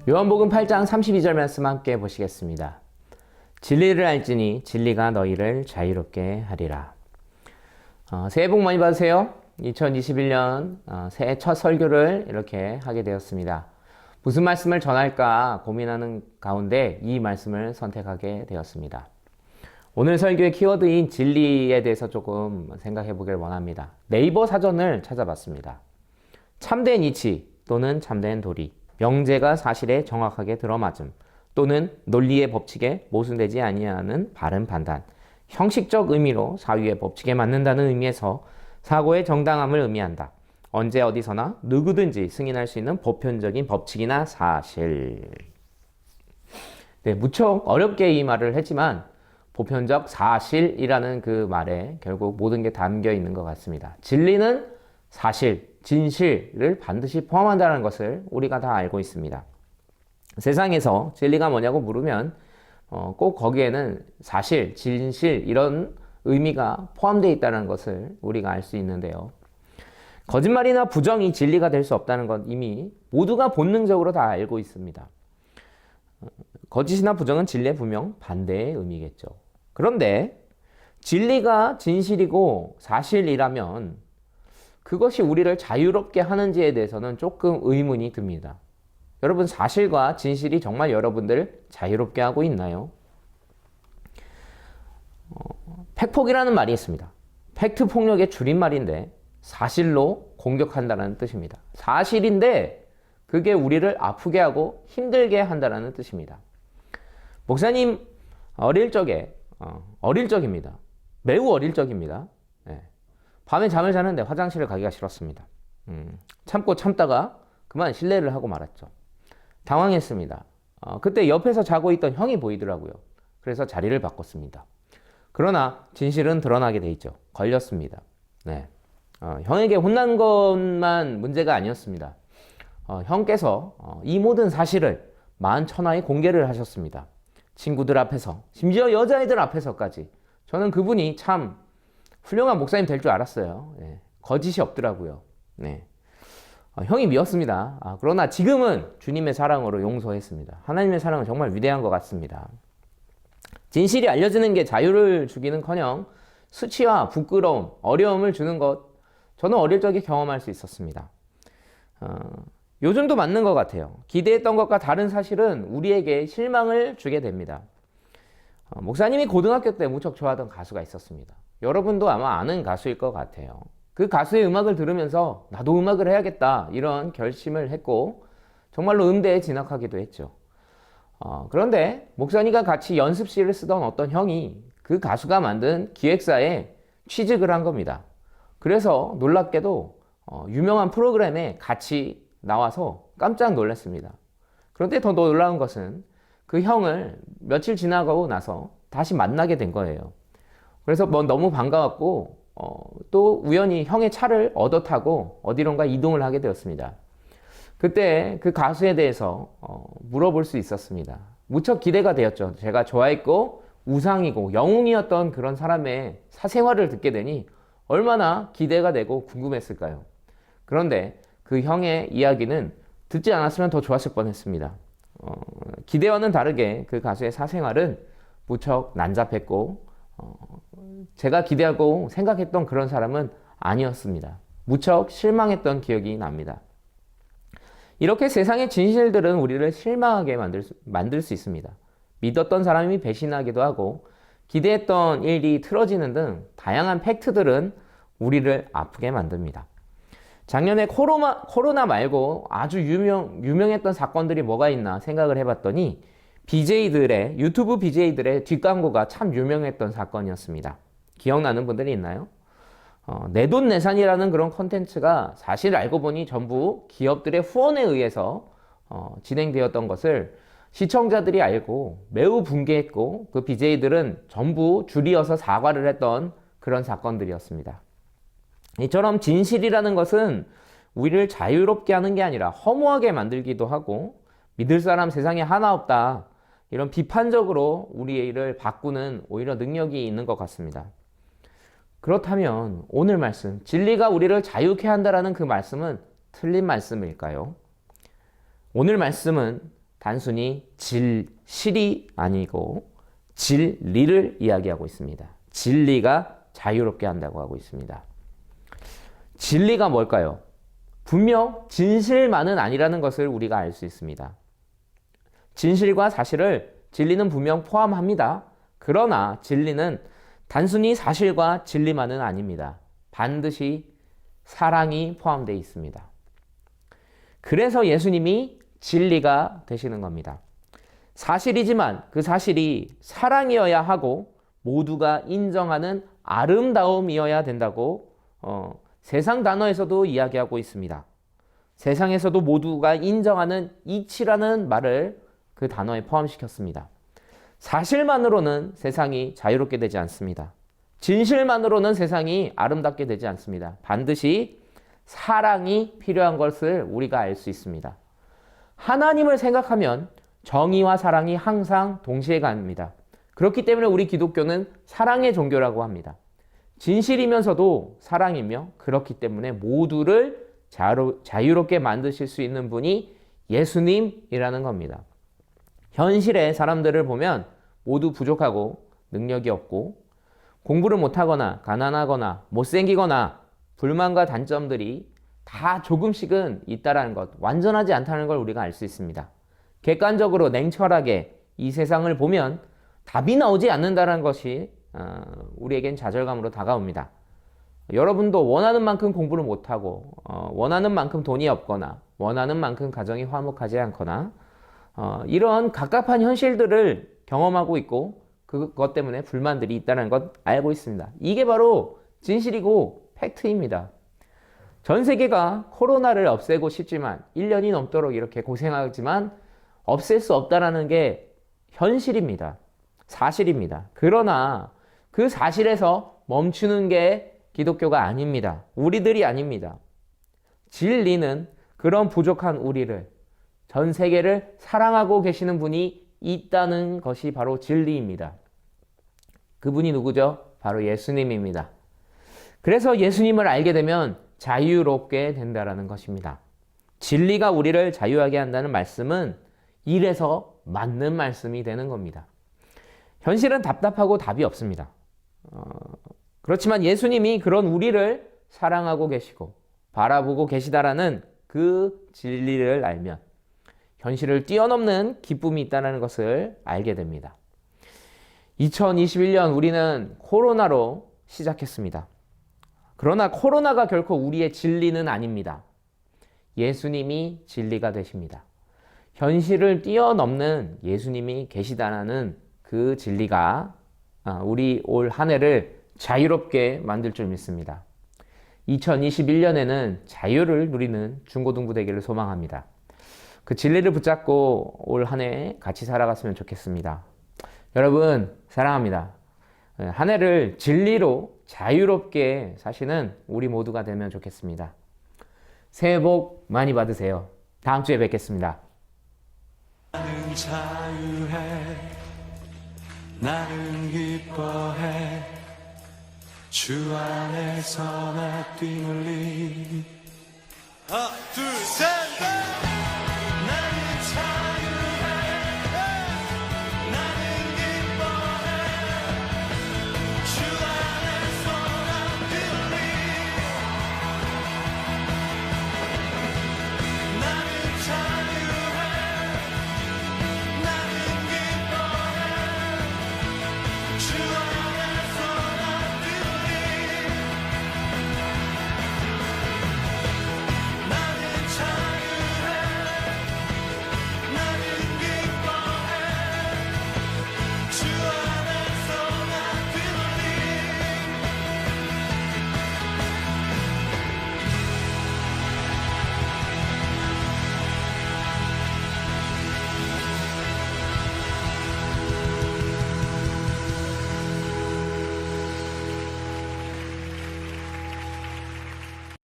요한복음 8장 32절 말씀 함께 보시겠습니다. 진리를 알지니 진리가 너희를 자유롭게 하리라. 새해 복 많이 받으세요. 2021년 새해 첫 설교를 이렇게 하게 되었습니다. 무슨 말씀을 전할까 고민하는 가운데 이 말씀을 선택하게 되었습니다. 오늘 설교의 키워드인 진리에 대해서 조금 생각해 보길 원합니다. 네이버 사전을 찾아봤습니다. 참된 이치 또는 참된 도리, 명제가 사실에 정확하게 들어맞음, 또는 논리의 법칙에 모순되지 아니하는 바른 판단, 형식적 의미로 사유의 법칙에 맞는다는 의미에서 사고의 정당함을 의미한다. 언제 어디서나 누구든지 승인할 수 있는 보편적인 법칙이나 사실. 네, 무척 어렵게 이 말을 했지만 보편적 사실이라는 그 말에 결국 모든 게 담겨 있는 것 같습니다. 진리는 사실, 진실을 반드시 포함한다는 것을 우리가 다 알고 있습니다. 세상에서 진리가 뭐냐고 물으면 꼭 거기에는 사실, 진실 이런 의미가 포함되어 있다는 것을 우리가 알 수 있는데요. 거짓말이나 부정이 진리가 될 수 없다는 건 이미 모두가 본능적으로 다 알고 있습니다. 거짓이나 부정은 진리의 분명 반대의 의미겠죠. 그런데 진리가 진실이고 사실이라면 그것이 우리를 자유롭게 하는지에 대해서는 조금 의문이 듭니다. 여러분, 사실과 진실이 정말 여러분들 자유롭게 하고 있나요? 팩폭이라는 말이 있습니다. 팩트 폭력의 줄임말인데 사실로 공격한다는 뜻입니다. 사실인데 그게 우리를 아프게 하고 힘들게 한다는 뜻입니다. 목사님 어릴 적입니다. 매우 어릴 적입니다. 밤에 잠을 자는데 화장실을 가기가 싫었습니다. 참고 참다가 그만 실례를 하고 말았죠. 당황했습니다. 그때 옆에서 자고 있던 형이 보이더라고요. 그래서 자리를 바꿨습니다. 그러나 진실은 드러나게 돼 있죠. 걸렸습니다. 네. 형에게 혼난 것만 문제가 아니었습니다. 형께서 이 모든 사실을 만천하에 공개를 하셨습니다. 친구들 앞에서, 심지어 여자애들 앞에서까지. 저는 그분이 참 훌륭한 목사님 될 줄 알았어요. 거짓이 없더라고요. 형이 미웠습니다. 그러나 지금은 주님의 사랑으로 용서했습니다. 하나님의 사랑은 정말 위대한 것 같습니다. 진실이 알려지는 게 자유를 주기는커녕 수치와 부끄러움, 어려움을 주는 것, 저는 어릴 적에 경험할 수 있었습니다. 요즘도 맞는 것 같아요. 기대했던 것과 다른 사실은 우리에게 실망을 주게 됩니다. 목사님이 고등학교 때 무척 좋아하던 가수가 있었습니다. 여러분도 아마 아는 가수일 것 같아요. 그 가수의 음악을 들으면서 나도 음악을 해야겠다 이런 결심을 했고 정말로 음대에 진학하기도 했죠. 그런데 목사님과 같이 연습실을 쓰던 어떤 형이 그 가수가 만든 기획사에 취직을 한 겁니다. 그래서 놀랍게도 유명한 프로그램에 같이 나와서 깜짝 놀랐습니다. 그런데 더 놀라운 것은 그 형을 며칠 지나고 나서 다시 만나게 된 거예요. 그래서 너무 반가웠고 또 우연히 형의 차를 얻어 타고 어디론가 이동을 하게 되었습니다. 그때 그 가수에 대해서 물어볼 수 있었습니다. 무척 기대가 되었죠. 제가 좋아했고 우상이고 영웅이었던 그런 사람의 사생활을 듣게 되니 얼마나 기대가 되고 궁금했을까요? 그런데 그 형의 이야기는 듣지 않았으면 더 좋았을 뻔했습니다. 기대와는 다르게 그 가수의 사생활은 무척 난잡했고 제가 기대하고 생각했던 그런 사람은 아니었습니다. 무척 실망했던 기억이 납니다. 이렇게 세상의 진실들은 우리를 실망하게 만들 수 있습니다. 믿었던 사람이 배신하기도 하고 기대했던 일이 틀어지는 등 다양한 팩트들은 우리를 아프게 만듭니다. 작년에 코로나 말고 아주 유명했던 사건들이 뭐가 있나 생각을 해봤더니 유튜브 BJ들의 뒷광고가 참 유명했던 사건이었습니다. 기억나는 분들이 있나요? 내돈내산이라는 그런 콘텐츠가 사실 알고 보니 전부 기업들의 후원에 의해서 진행되었던 것을 시청자들이 알고 매우 분개했고 그 BJ들은 전부 줄이어서 사과를 했던 그런 사건들이었습니다. 이처럼 진실이라는 것은 우리를 자유롭게 하는 게 아니라 허무하게 만들기도 하고 믿을 사람 세상에 하나 없다 이런 비판적으로 우리의 일을 바꾸는 오히려 능력이 있는 것 같습니다. 그렇다면 오늘 말씀, 진리가 우리를 자유케 한다라는 그 말씀은 틀린 말씀일까요? 오늘 말씀은 단순히 질실이 아니고 진리를 이야기하고 있습니다. 진리가 자유롭게 한다고 하고 있습니다. 진리가 뭘까요? 분명 진실만은 아니라는 것을 우리가 알 수 있습니다. 진실과 사실을 진리는 분명 포함합니다. 그러나 진리는 단순히 사실과 진리만은 아닙니다. 반드시 사랑이 포함되어 있습니다. 그래서 예수님이 진리가 되시는 겁니다. 사실이지만 그 사실이 사랑이어야 하고 모두가 인정하는 아름다움이어야 된다고 세상 단어에서도 이야기하고 있습니다. 세상에서도 모두가 인정하는 이치라는 말을 그 단어에 포함시켰습니다. 사실만으로는 세상이 자유롭게 되지 않습니다. 진실만으로는 세상이 아름답게 되지 않습니다. 반드시 사랑이 필요한 것을 우리가 알 수 있습니다. 하나님을 생각하면 정의와 사랑이 항상 동시에 갑니다. 그렇기 때문에 우리 기독교는 사랑의 종교라고 합니다. 진실이면서도 사랑이며 그렇기 때문에 모두를 자유롭게 만드실 수 있는 분이 예수님이라는 겁니다. 현실의 사람들을 보면 모두 부족하고 능력이 없고 공부를 못하거나 가난하거나 못생기거나 불만과 단점들이 다 조금씩은 있다는 것, 완전하지 않다는 걸 우리가 알 수 있습니다. 객관적으로 냉철하게 이 세상을 보면 답이 나오지 않는다는 것이 우리에겐 좌절감으로 다가옵니다. 여러분도 원하는 만큼 공부를 못하고 원하는 만큼 돈이 없거나 원하는 만큼 가정이 화목하지 않거나 이런 갑갑한 현실들을 경험하고 있고 그것 때문에 불만들이 있다는 것 알고 있습니다. 이게 바로 진실이고 팩트입니다. 전 세계가 코로나를 없애고 싶지만 1년이 넘도록 이렇게 고생하지만 없앨 수 없다는 게 현실입니다. 사실입니다. 그러나 그 사실에서 멈추는 게 기독교가 아닙니다. 우리들이 아닙니다. 진리는 그런 부족한 우리를, 전 세계를 사랑하고 계시는 분이 있다는 것이 바로 진리입니다. 그분이 누구죠? 바로 예수님입니다. 그래서 예수님을 알게 되면 자유롭게 된다는 것입니다. 진리가 우리를 자유하게 한다는 말씀은 이래서 맞는 말씀이 되는 겁니다. 현실은 답답하고 답이 없습니다. 그렇지만 예수님이 그런 우리를 사랑하고 계시고 바라보고 계시다라는 그 진리를 알면 현실을 뛰어넘는 기쁨이 있다는 것을 알게 됩니다. 2021년 우리는 코로나로 시작했습니다. 그러나 코로나가 결코 우리의 진리는 아닙니다. 예수님이 진리가 되십니다. 현실을 뛰어넘는 예수님이 계시다는 그 진리가 우리 올 한 해를 자유롭게 만들 줄 믿습니다. 2021년에는 자유를 누리는 중고등부 되기를 소망합니다. 그 진리를 붙잡고 올 한 해 같이 살아갔으면 좋겠습니다. 여러분 사랑합니다. 한 해를 진리로 자유롭게 사시는 우리 모두가 되면 좋겠습니다. 새해 복 많이 받으세요. 다음 주에 뵙겠습니다. 나는 자유해, 나는 기뻐해, 주 안에서 나 뛰놀리. 하나 둘 셋.